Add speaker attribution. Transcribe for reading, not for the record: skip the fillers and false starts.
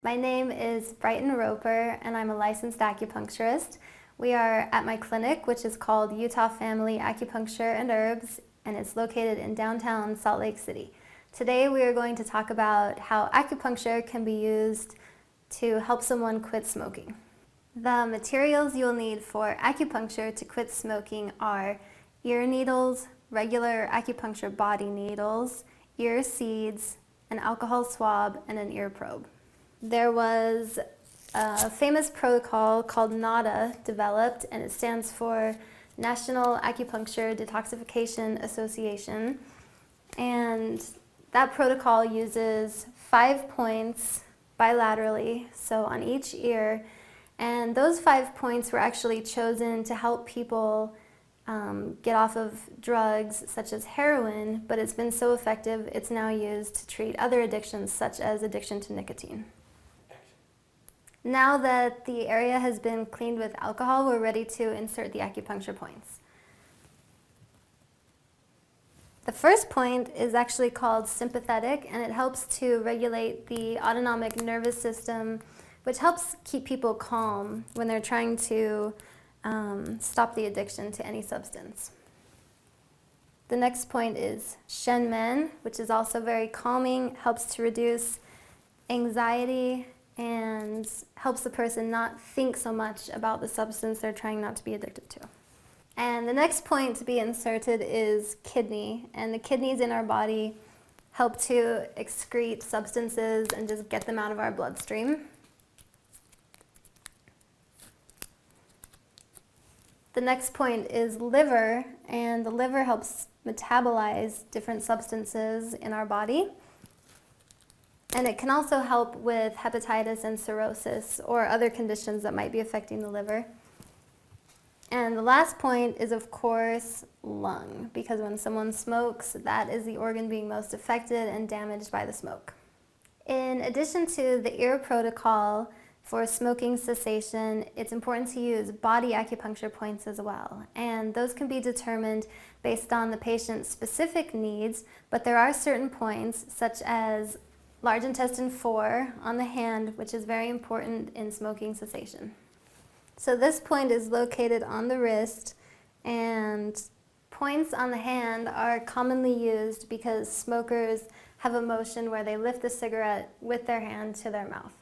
Speaker 1: My name is Brighton Roper, and I'm a licensed acupuncturist. We are at my clinic, which is called Utah Family Acupuncture and Herbs, and it's located in downtown Salt Lake City. Today we are going to talk about how acupuncture can be used to help someone quit smoking. The materials you'll need for acupuncture to quit smoking are ear needles, regular acupuncture body needles, ear seeds, an alcohol swab, and an ear probe. There was a famous protocol called NADA developed, and it stands for National Acupuncture Detoxification Association. And that protocol uses 5 points bilaterally, so on each ear. And those 5 points were actually chosen to help people get off of drugs such as heroin, but it's been so effective it's now used to treat other addictions such as addiction to nicotine. Now that the area has been cleaned with alcohol, we're ready to insert the acupuncture points. The first point is actually called sympathetic, and it helps to regulate the autonomic nervous system, which helps keep people calm when they're trying to stop the addiction to any substance. The next point is Shen Men, which is also very calming, helps to reduce anxiety and helps the person not think so much about the substance they're trying not to be addicted to. And the next point to be inserted is kidney, and the kidneys in our body help to excrete substances and just get them out of our bloodstream. The next point is liver, and the liver helps metabolize different substances in our body. And it can also help with hepatitis and cirrhosis or other conditions that might be affecting the liver. And the last point is, of course, lung, because when someone smokes, that is the organ being most affected and damaged by the smoke. In addition to the ear protocol for smoking cessation, it's important to use body acupuncture points as well. And those can be determined based on the patient's specific needs, but there are certain points, such as large intestine 4 on the hand, which is very important in smoking cessation. So this point is located on the wrist, and points on the hand are commonly used because smokers have a motion where they lift the cigarette with their hand to their mouth.